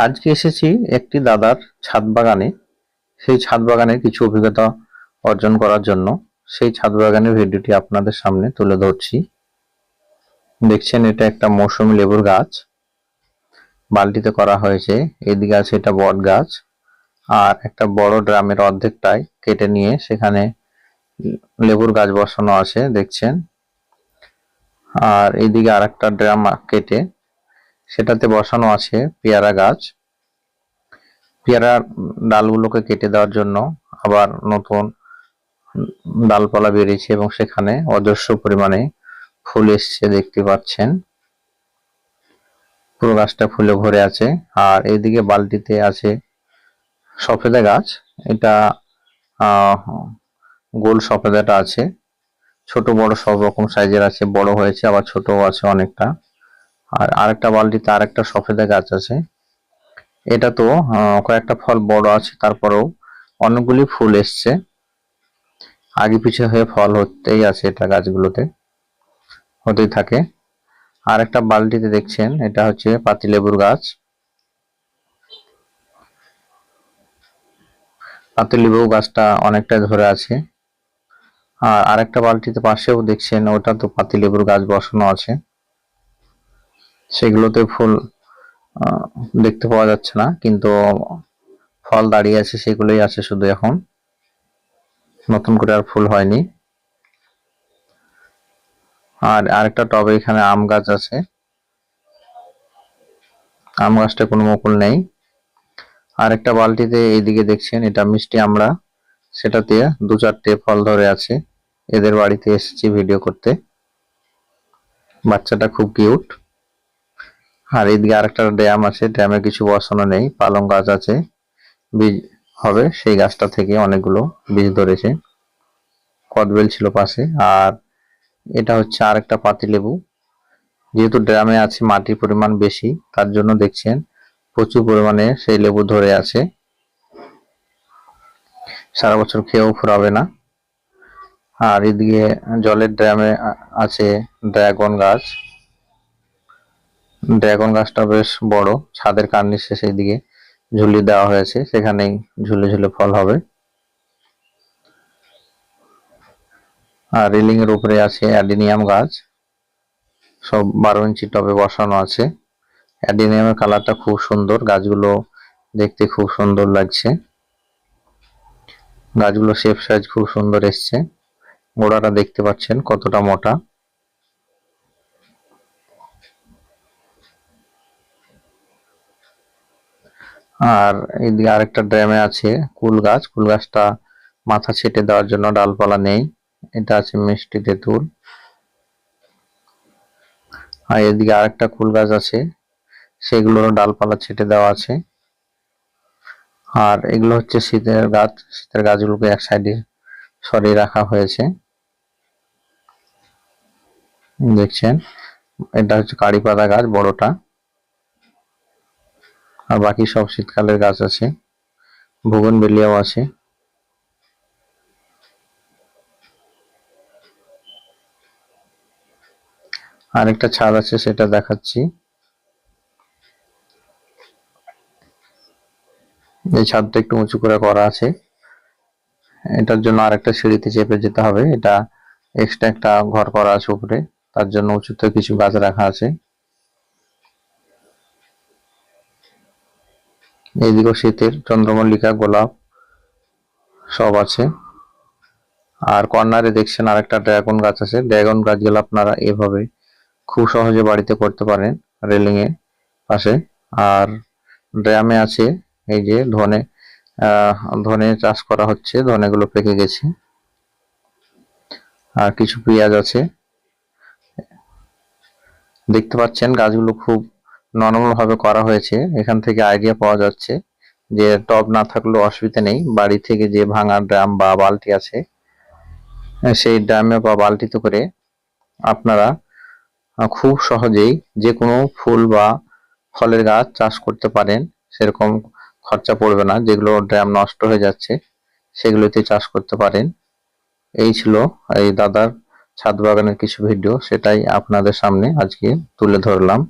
আজকে এসেছি একটি দাদার ছাদ বাগানে। সেই ছাদ বাগানের কিছু অভিজ্ঞতা অর্জন করার জন্য সেই ছাদ বাগানের ভিডিওটি আপনাদের সামনে তুলে ধরছি। দেখছেন, এটা একটা মৌসুমী লেবুর গাছ, বালতিতে করা হয়েছে। এদিকে আছে এটা বট গাছ, আর একটা বড় ড্রামের অর্ধেকটাই কেটে নিয়ে সেখানে লেবুর গাছ বসানো আছে, দেখছেন। আর এইদিকে আর একটা ড্রাম কেটে সেটাতে বসানো আছে পেয়ারা গাছ। পেয়ারার ডালগুলোকে কেটে দেওয়ার জন্য আবার নতুন ডালপালা বেরিয়েছে এবং সেখানে অজস্র পরিমাণে ফুল এসছে, দেখতে পাচ্ছেন। পুরো গাছটা ফুলে ভরে আছে। আর এইদিকে বালতিতে আছে সফেদা গাছ। এটা গোল সফেদাটা আছে, ছোট বড় সব রকম সাইজের আছে, বড় হয়েছে আবার ছোটও আছে অনেকটা। আর আরেকটা বালতিতে আরেকটা সফেদা গাছ আছে। এটা তো কয়েকটা ফল বড় আছে, তারপরেও অনেকগুলি ফুল এসছে, আগে পিছে হয়ে ফল হতেই আছে, এটা গাছগুলোতে হতেই থাকে। আর একটা বালতিতে দেখছেন, এটা হচ্ছে পাতিলেবুর গাছ। পাতিলেবু গাছটা অনেকটা ধরে আছে। আর আরেকটা বালতিতে পাশেও দেখছেন, ওটা তো পাতিলেবুর গাছ বসানো আছে, সেগুলোতে ফুল দেখতে পাওয়া যাচ্ছে না, কিন্তু ফল দাঁড়িয়ে আছে, সেগুলোই আছে শুধু, এখন নতুন করে আর ফুল হয়নি। আর আরেকটা টবে এখানে আম গাছ আছে, আম গাছটা কোনো মুকুল নেই। আর একটা বালতিতে এইদিকে দেখছেন, এটা মিষ্টি আমড়া, সেটাতে দু চারটে ফল ধরে আছে। এদের বাড়িতে এসেছি ভিডিও করতে, বাচ্চাটা খুব কিউট। আর এইদিকে আরেকটা ড্যাম আছে, ড্যামে কিছু বসানো নেই, পালং গাছ আছে, বীজ হবে সেই গাছটা থেকে অনেকগুলো বীজ ধরেছে, কদবেল ছিল পাশে। আর এটা হচ্ছে আরেকটা পাতিলেবু। যেহেতু ড্রামে আছে, মাটির পরিমাণ বেশি, তার জন্য দেখছেন প্রচুর পরিমাণে সেই লেবু ধরে আছে, সারা বছর খেয়েও ফুরাবে না। আর এদিকে জলের ড্রামে আছে ড্রাগন গাছ। ড্রাগন গাছটা বেশ বড়, ছাদের কার্নিশে সেই দিকে ঝুলিয়ে দেওয়া হয়েছে, সেখানেই ঝুলে ঝুলে ফল হবে। আর রেলিং এর উপরে আছে অ্যাডিনিয়াম গাছ, সব 12 ইঞ্চি টবে বসানো আছে। অ্যাডিনিয়ামের কালারটা খুব সুন্দর, গাছগুলো দেখতে খুব সুন্দর লাগছে, গাছগুলো শেপ সাইজ খুব সুন্দর এসছে। গোড়াটা দেখতে পাচ্ছেন কতটা মোটা। আর এইদিকে আরেকটা ড্রামে আছে কুল গাছ, কুল গাছটা মাথা ছেটে দেওয়ার জন্য ডালপালা নেই। এটা আছে মিষ্টি তেঁতুল। আর এদিকে আরেকটা কুল গাছ আছে, সেগুলোরও ডালপালা ছেটে দেওয়া আছে। আর এগুলো হচ্ছে শীতের গাছ, শীতের গাছগুলোকে এক সাইডে সরিয়ে রাখা হয়েছে, দেখছেন। এটা হচ্ছে কারি পাতা গাছ বড়টা, আর বাকি সব শীতকালের গাছ আছে, বুগনভেলিয়াও আছে। আরেকটা ছাদ আছে, সেটা দেখাচ্ছি। এই ছাদটা একটু উঁচু করে করা আছে, এটার জন্য আরেকটা সিঁড়িতে চেপে যেতে হবে। এটা এক্সট্রা একটা ঘর করা আছে উপরে, তার জন্য উঁচুতে কিছু গাছ রাখা আছে। এইদিকেও শীতের চন্দ্রমল্লিকা, গোলাপ সব আছে। আর কর্নারে দেখছেন আরেকটা ড্রাগন গাছ আছে। ড্রাগন গাছগুলো আপনারা এভাবে খুব সহজে বাড়িতে করতে পারেন, রেলিং এর পাশে। আর ড্রামে আছে এই যে ধনে, ধনে চাষ করা হচ্ছে, ধনেগুলো পেকে গেছে। আর কিছু পেঁয়াজ আছে, দেখতে পাচ্ছেন গাছগুলো খুব নরমাল ভাবে করা হয়েছে। এখান থেকে আইডিয়া পাওয়া যাচ্ছে যে টব না থাকলেও অসুবিধা নেই, বাড়ি থেকে যে ভাঙা ড্রাম বা বালতি আছে, সেই ড্রামে বা বালতিতে করে আপনারা খুব সহজেই যে কোনো ফুল বা ফলের গাছ চাষ করতে পারেন। সেরকম খরচা পড়বে না, যেগুলো ড্রাম নষ্ট হয়ে যাচ্ছে সেগুলোতে চাষ করতে পারেন। এই ছিল এই দাদার ছাদ বাগানের কিছু ভিডিও, সেটাই আপনাদের সামনে আজকে তুলে ধরলাম।